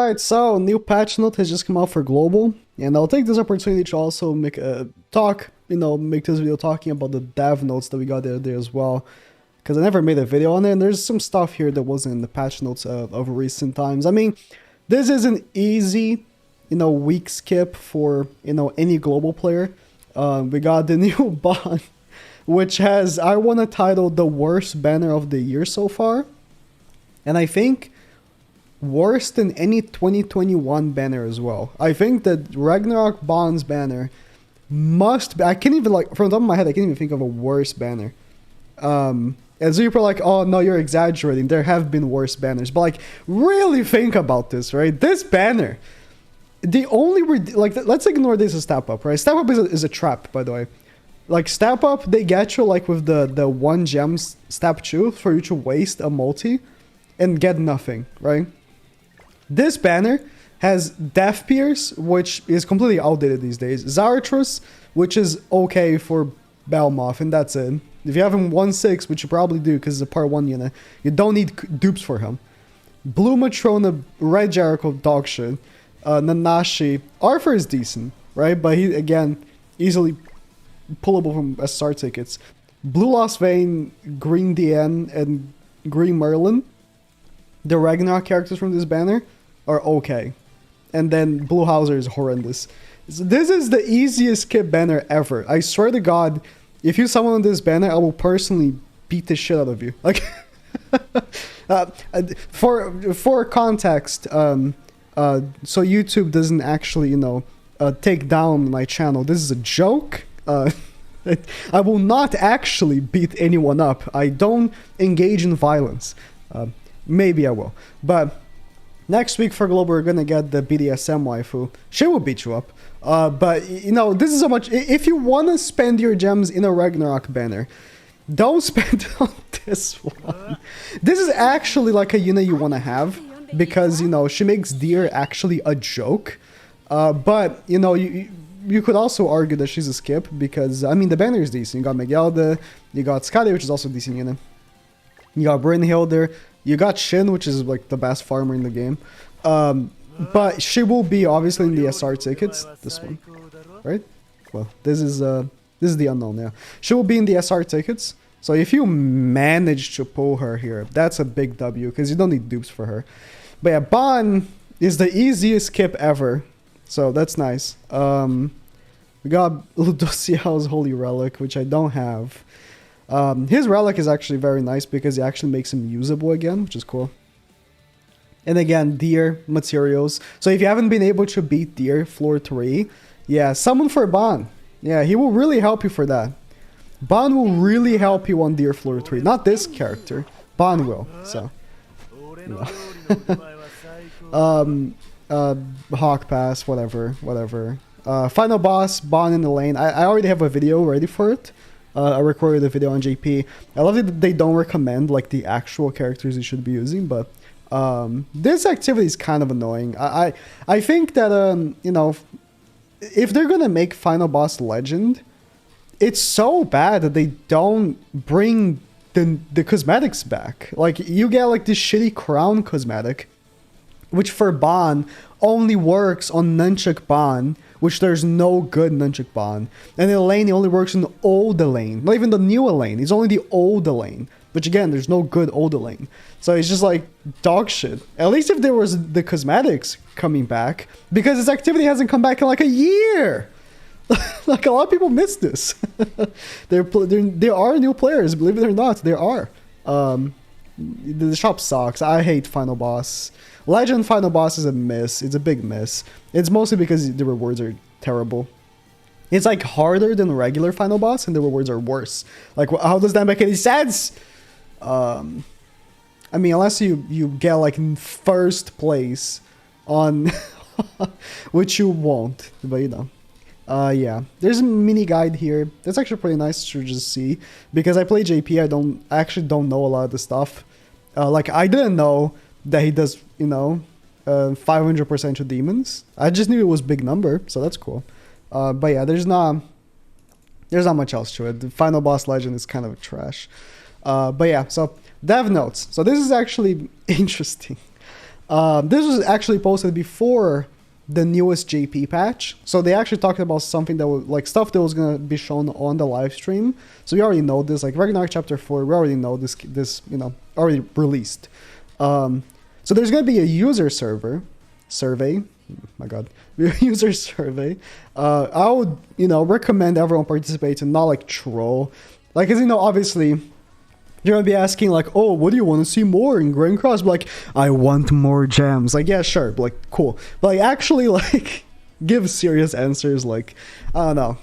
Alright, so new patch note has just come out for global, and I'll take this opportunity to also make a make this video talking about the dev notes that we got there as well, because I never made a video on it, and there's some stuff here that wasn't in the patch notes of recent times. I mean, this is an easy, weak skip for, any global player. We got the new bond, which has, I want to title the worst banner of the year so far, and I think worse than any 2021 banner as well. I think that Ragnarok Bond's banner must be, I can't even, from the top of my head, I can't even think of a worse banner. And so you're probably like, oh no, you're exaggerating. There have been worse banners. But really think about this, right? This banner, the only, let's ignore this as Step Up, right? Step Up is a trap, by the way. Step Up, they get you with the 1 gem Step 2 for you to waste a multi and get nothing, right? This banner has Death Pierce, which is completely outdated these days. Zarathus, which is okay for Belmoth, and that's it. If you have him 1/6, which you probably do because it's a part 1 unit, you don't need dupes for him. Blue Matrona, Red Jericho, dog shit. Nanashi. Arthur is decent, right? But he, again, easily pullable from SR tickets. Blue Lost Vein, Green DN, and Green Merlin, the Ragnarok characters from this banner, are okay. And then Blue Hauser is horrendous. So this is the easiest skip banner ever. I swear to God, if you summon on this banner, I will personally beat the shit out of you. For context, so YouTube doesn't actually, take down my channel. This is a joke. I will not actually beat anyone up. I don't engage in violence. Maybe I will. But next week for Global, we're gonna get the BDSM waifu. She will beat you up. But, this is how much... If you want to spend your gems in a Ragnarok banner, don't spend it on this one. This is actually a unit you want to have, because, she makes Deer actually a joke. But, you could also argue that she's a skip, because, I mean, the banner is decent. You got Megalda, you got Skadi, which is also a decent unit. You got Brynhilder, you got Shin, which is the best farmer in the game. But she will be obviously in the SR tickets. This one, right? Well, this is the unknown. Yeah, she will be in the SR tickets. So if you manage to pull her here, that's a big W, because you don't need dupes for her. But yeah, Ban is the easiest skip ever, so that's nice. We got Ludociel's Holy Relic, which I don't have. His relic is actually very nice because it actually makes him usable again, which is cool. And again, Deer materials. So if you haven't been able to beat Deer floor 3, yeah, summon for Ban. Yeah, he will really help you for that. Ban will really help you on Deer floor 3. Not this character. Ban will. So, Hawk Pass, whatever. Final boss, Ban in the lane. I already have a video ready for it. I recorded a video on JP. I love that they don't recommend the actual characters you should be using, but this activity is kind of annoying. I think that if they're gonna make Final Boss Legend, it's so bad that they don't bring the cosmetics back. You get this shitty crown cosmetic, which for Ban only works on Nunchuk Ban, which there's no good Nunchuk Ban. And in Elaine, it only works in the old Elaine. Not even the new Elaine. It's only the old Elaine. Which again, there's no good old Elaine. So it's just dog shit. At least if there was the cosmetics coming back. Because this activity hasn't come back in a year. A lot of people miss this. There are new players, believe it or not. There are. The shop sucks. I hate Final Boss. Legend Final Boss is a miss. It's a big miss. It's mostly because the rewards are terrible. It's harder than regular Final Boss, and the rewards are worse. How does that make any sense? I mean, unless you get in first place on which you won't, but yeah, there's a mini guide here. That's actually pretty nice to just see, because I play JP. I actually don't know a lot of the stuff. I didn't know that he does 500% to demons. I just knew it was big number, so that's cool. But yeah, there's not much else to it. The Final Boss Legend is kind of trash. But yeah, so dev notes. So this is actually interesting. This was actually posted before the newest JP patch, so they actually talked about something that was like stuff that was gonna be shown on the live stream. So we already know this, like Ragnarok Chapter 4. We already know this already released. So there's gonna be a user survey. My God, user survey. I would recommend everyone participate and not like troll, like, as obviously. You're gonna be asking like, oh, what do you want to see more in Grand Cross? But like, I want more gems. Like, yeah, sure, but like, cool. But like, actually, like, give serious answers. Like, I don't know,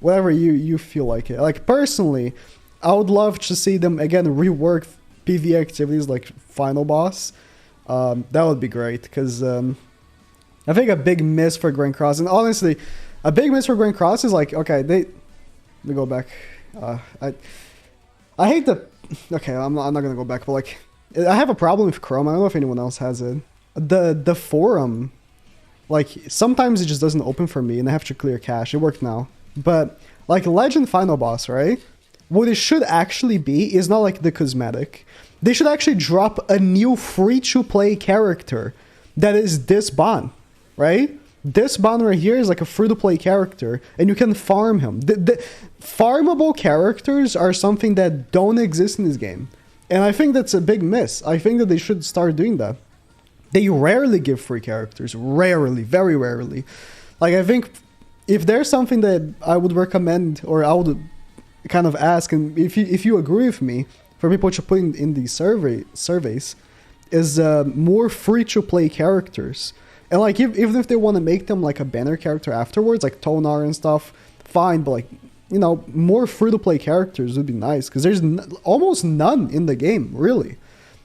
whatever you feel like it. Like, personally, I would love to see them again rework PvE activities like Final Boss. That would be great, because I think a big miss for Grand Cross, and honestly, a big miss for Grand Cross is like, okay, let me go back. I hate the. Okay, I'm not gonna go back, but like, I have a problem with Chrome. I don't know if anyone else has it. The forum, like, sometimes it just doesn't open for me, and I have to clear cache. It worked now, but like Legend Final Boss, right? What it should actually be is not like the cosmetic. They should actually drop a new free-to-play character that is this Bon, right? This Bon right here is like a free-to-play character, and you can farm him. The farmable characters are something that don't exist in this game, and I think that's a big miss. I think that they should start doing that. They rarely give free characters. Rarely. Very rarely. Like, I think if there's something that I would recommend, or I would kind of ask, and if you agree with me, for people to put in these surveys, is more free-to-play characters. And like, even if they want to make them like a banner character afterwards, like Tonar and stuff, fine. But like, more free-to-play characters would be nice, because there's almost none in the game, really.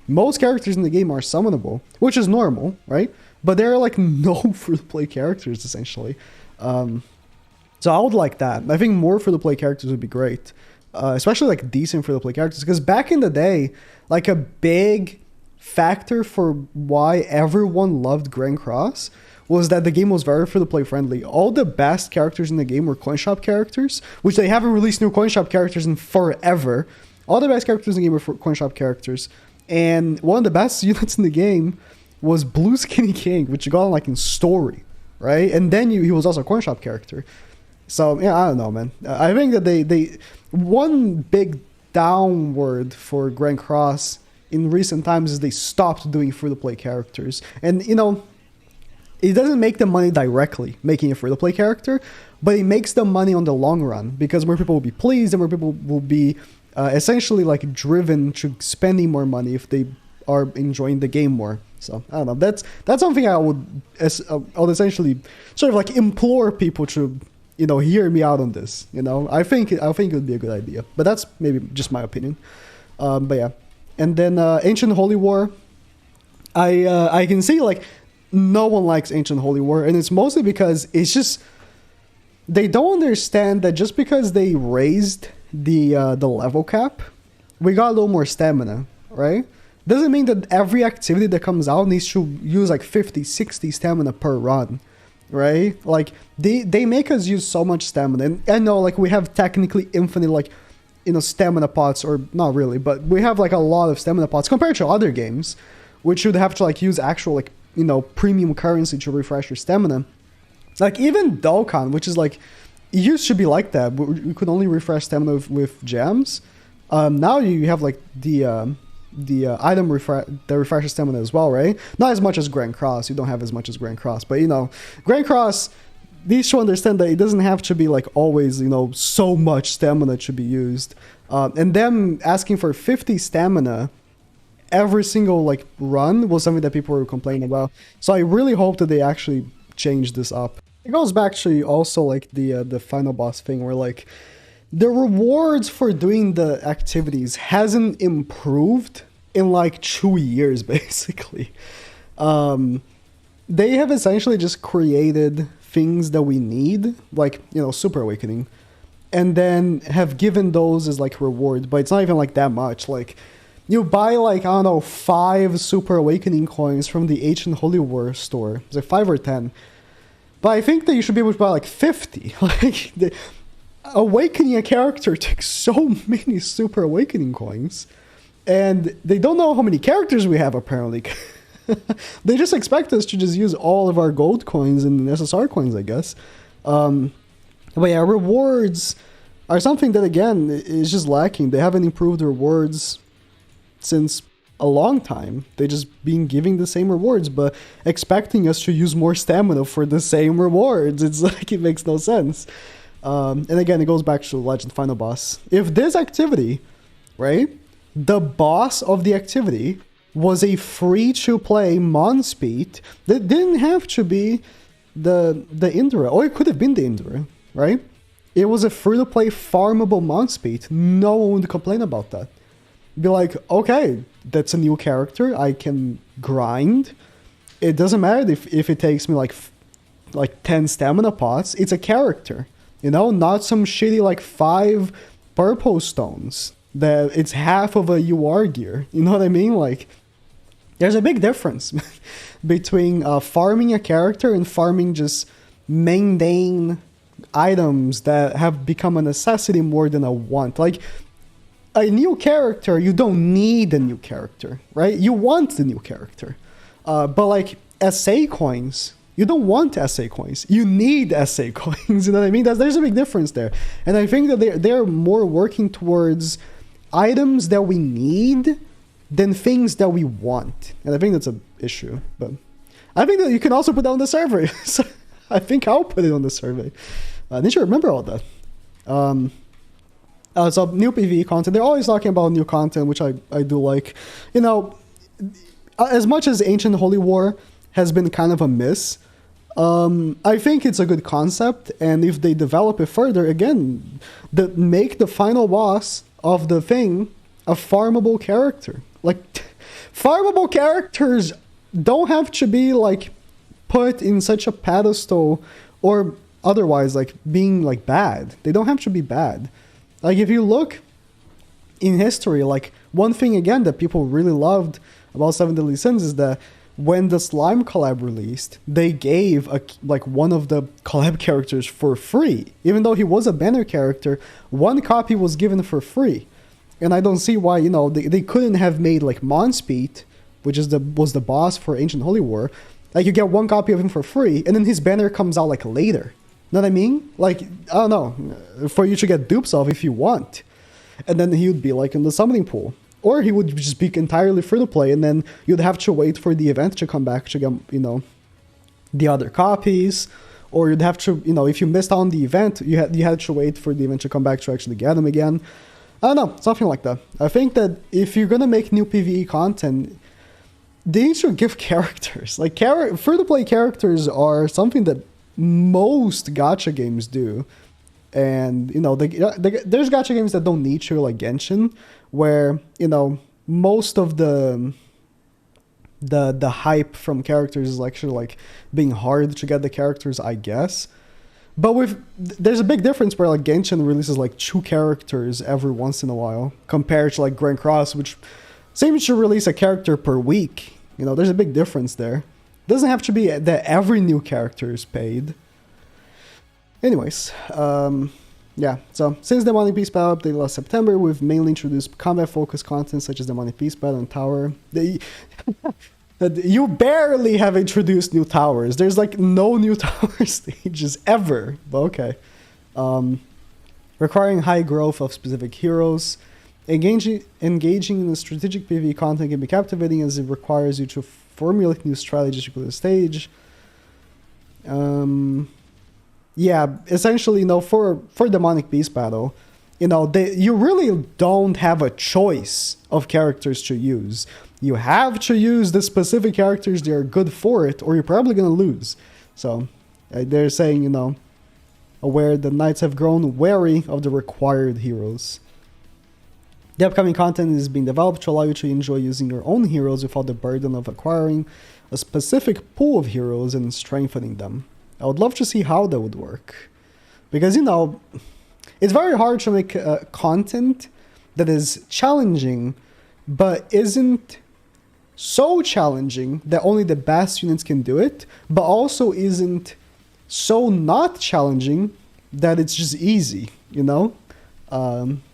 Most characters in the game are summonable, which is normal, right? But there are like no free-to-play characters, essentially. So I would like that. I think more free-to-play characters would be great. Especially like decent free-to-play characters. Because back in the day, like a big factor for why everyone loved Grand Cross was that the game was very free-to-play friendly. All the best characters in the game were coin shop characters, which they haven't released new coin shop characters in forever. All the best characters in the game were coin shop characters. And one of the best units in the game was Blue Skinny King, which you got like in story, right? And then he was also a coin shop character. So yeah, I don't know, man. I think that they one big downward for Grand Cross in recent times is they stopped doing free-to-play characters. And, it doesn't make them money directly, making a free-to-play character, but it makes them money on the long run, because more people will be pleased, and more people will be essentially, like, driven to spending more money if they are enjoying the game more. So, I don't know. That's something I would essentially sort of, like, implore people to, hear me out on this, I think it would be a good idea. But that's maybe just my opinion. But yeah. And then Ancient Holy War, I can see like no one likes Ancient Holy War, and it's mostly because it's just they don't understand that just because they raised the level cap, we got a little more stamina, right? Doesn't mean that every activity that comes out needs to use like 50, 60 stamina per run, right? Like they make us use so much stamina, and I know like we have technically infinite like stamina pots, or not really, but we have like a lot of stamina pots compared to other games, which would have to like use actual like, premium currency to refresh your stamina. Like even Dokkan, which is like, it used to be like that, but you could only refresh stamina with gems. Now you have like the item that refreshes stamina as well, right? Not as much as Grand Cross. You don't have as much as Grand Cross, but Grand Cross needs to understand that it doesn't have to be like always, so much stamina to be used. And them asking for 50 stamina every single like run was something that people were complaining about. So I really hope that they actually change this up. It goes back to also like the final boss thing, where like the rewards for doing the activities hasn't improved in like 2 years, basically. They have essentially just created things that we need, like, Super Awakening, and then have given those as like reward, but it's not even like that much. Like, you buy like, I don't know, 5 Super Awakening coins from the Ancient Holy War store. It's like 5 or 10. But I think that you should be able to buy like 50. Like, awakening a character takes so many Super Awakening coins, and they don't know how many characters we have, apparently. They just expect us to just use all of our gold coins and SSR coins, I guess. But yeah, rewards are something that, again, is just lacking. They haven't improved rewards since a long time. They just been giving the same rewards, but expecting us to use more stamina for the same rewards. It's like, it makes no sense. And again, it goes back to Legend Final Boss. If this activity, right, the boss of the activity was a free-to-play Monspeed, that didn't have to be the Indra, or it could have been the Indra, right? It was a free-to-play farmable Monspeed. No one would complain about that. Be like, okay, that's a new character. I can grind. It doesn't matter if it takes me like 10 stamina pots. It's a character, you know, not some shitty like 5 purple stones that it's half of a UR gear. You know what I mean? Like, there's a big difference between farming a character and farming just mundane items that have become a necessity more than a want. Like, a new character, you don't need a new character, right? You want the new character. But like SA coins, you don't want SA coins. You need SA coins, you know what I mean? There's a big difference there. And I think that they're more working towards items that we need than things that we want. And I think that's an issue. But I think that you can also put that on the survey. So I think I'll put it on the survey. I need to remember all that. So new PvE content, they're always talking about new content, which I do like. You know, as much as Ancient Holy War has been kind of a miss, I think it's a good concept, and if they develop it further, again, make the final boss of the thing a farmable character. Like, farmable characters don't have to be, like, put in such a pedestal or otherwise, like, being, like, bad. They don't have to be bad. Like, if you look in history, like, one thing, again, that people really loved about Seven Deadly Sins is that when the Slime collab released, they gave, one of the collab characters for free. Even though he was a banner character, one copy was given for free. And I don't see why, you know, they couldn't have made, like, Monspeed, which was the boss for Ancient Holy War. Like, you get one copy of him for free, and then his banner comes out, like, later. Know what I mean? Like, I don't know, for you to get dupes of if you want. And then he would be like in the summoning pool. Or he would just be entirely free to play, and then you'd have to wait for the event to come back to get, you know, the other copies. Or you'd have to, you know, if you missed out on the event, you had to wait for the event to come back to actually get them again. I don't know, something like that. I think that if you're gonna make new PvE content, they need to give characters. Like, free-to-play characters are something that most gacha games do. And, you know, there's gacha games that don't need to, like Genshin, where, you know, most of the hype from characters is actually, like, being hard to get the characters, I guess. But there's a big difference where, like, Genshin releases, like, 2 characters every once in a while, compared to, like, Grand Cross, which seems to release a character per week. You know, there's a big difference there. Doesn't have to be that every new character is paid. Anyways, yeah, so since the Demonic Beast Battle update last September, we've mainly introduced combat-focused content such as Demonic Beast Battle and Tower. You barely have introduced new towers. There's, like, no new tower stages ever, but okay. Requiring high growth of specific heroes. Engaging in the strategic PvE content can be captivating as it requires you to formulate new strategies to clear the stage. Yeah, essentially, you know, for Demonic Beast Battle, you know, you really don't have a choice of characters to use. You have to use the specific characters that are good for it, or you're probably going to lose. So, they're saying, you know, aware the knights have grown wary of the required heroes. The upcoming content is being developed to allow you to enjoy using your own heroes without the burden of acquiring a specific pool of heroes and strengthening them. I would love to see how that would work. Because, you know, it's very hard to make content that is challenging, but isn't so challenging that only the best units can do it, but also isn't so not challenging that it's just easy, you know?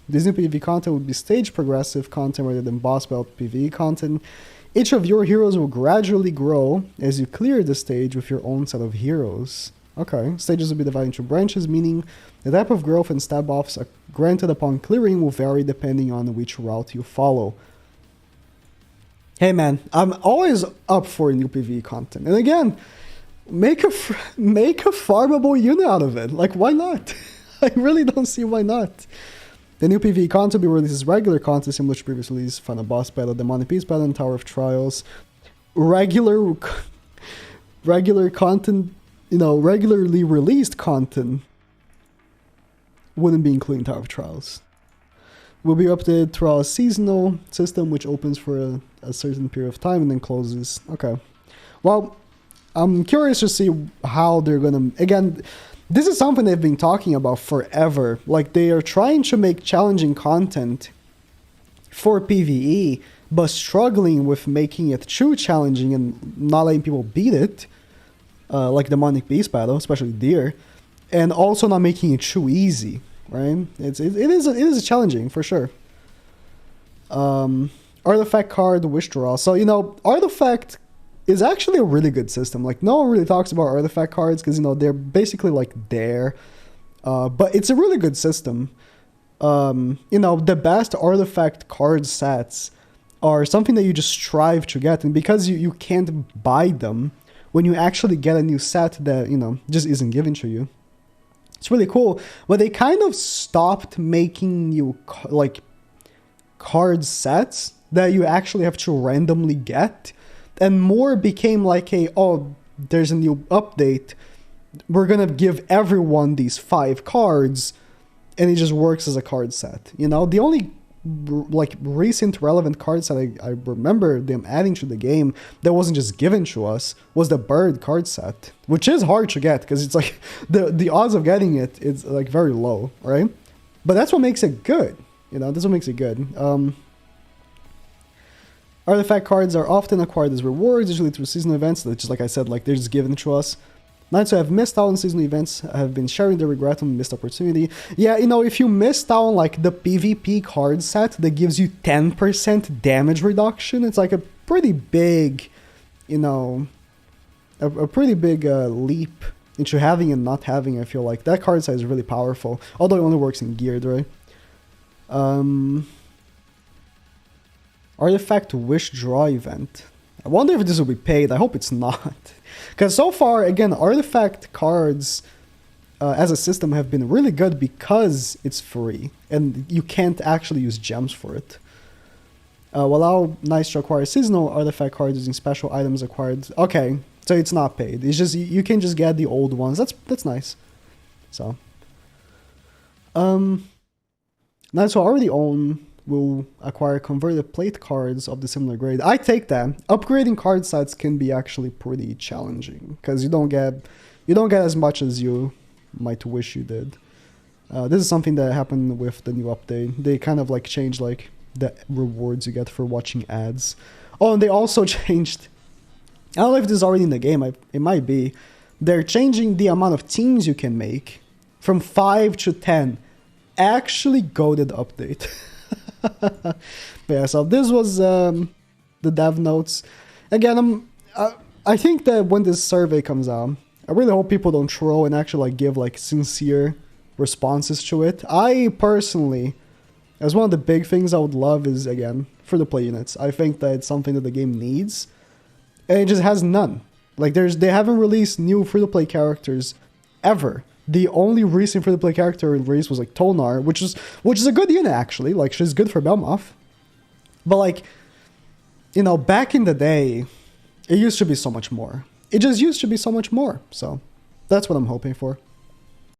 This new PvE content would be stage progressive content rather than boss battle PvE content. Each of your heroes will gradually grow as you clear the stage with your own set of heroes. Okay, stages will be divided into branches, meaning the type of growth and stab offs granted upon clearing will vary depending on which route you follow. Hey man, I'm always up for new PvE content. And again, make a farmable unit out of it. Like, why not? I really don't see why not. The new PvE content will be released as regular content similar to previous release, Final Boss Battle, Demonic Beast Battle, and Tower of Trials. Regular content, you know, regularly released content wouldn't be including Tower of Trials. Will be updated throughout a seasonal system which opens for a certain period of time and then closes. Okay. Well, I'm curious to see how they're gonna... Again, this is something they've been talking about forever. Like, they are trying to make challenging content for PvE, but struggling with making it too challenging and not letting people beat it. Like Demonic Beast Battle, especially Deer. And also not making it too easy, right? It is challenging, for sure. Artifact card, Wish Draw. So, you know, Artifact is actually a really good system. Like, no one really talks about artifact cards because, you know, they're basically like there. But it's a really good system. You know, the best artifact card sets are something that you just strive to get. And because you can't buy them, when you actually get a new set that, you know, just isn't given to you, it's really cool. But they kind of stopped making you, like, card sets that you actually have to randomly get. And more became like a, oh, there's a new update. We're going to give everyone these 5 cards. And it just works as a card set. You know, the only like recent relevant card set I remember them adding to the game that wasn't just given to us was the bird card set. Which is hard to get because it's like the odds of getting it is like very low, right? But that's what makes it good. You know, that's what makes it good. Artifact cards are often acquired as rewards, usually through seasonal events, which is, like I said, like they're just given to us. Knights who have missed out on seasonal events have been sharing their regret on the missed opportunity. Yeah, you know, if you missed out on like the PvP card set that gives you 10% damage reduction, it's like a pretty big, you know, a pretty big leap into having and not having. I feel like that card set is really powerful, although it only works in geared, right? Artifact Wish Draw event. I wonder if this will be paid. I hope it's not. Because so far, again, artifact cards as a system have been really good because it's free. And you can't actually use gems for it. Will allow Knights to acquire seasonal artifact cards using special items acquired. Okay, so it's not paid. It's just, you can just get the old ones. That's nice. So. Knights who already own will acquire converted plate cards of the similar grade. I take that. Upgrading card sets can be actually pretty challenging because you don't get as much as you might wish you did. This is something that happened with the new update. They kind of like changed like the rewards you get for watching ads. Oh, and they also changed, I don't know if this is already in the game, it might be. They're changing the amount of teams you can make from 5 to 10. Actually goated update. But yeah, so this was the dev notes. Again, I think that when this survey comes out, I really hope people don't troll and actually like give like sincere responses to it. I personally, as one of the big things I would love is, again, free-to-play units. I think that it's something that the game needs, and it just has none. Like they haven't released new free-to-play characters ever. The only recent free-to-play character released was like Tolnar, which is a good unit actually. Like she's good for Belmoth. But like, you know, back in the day, it used to be so much more. It just used to be so much more. So that's what I'm hoping for.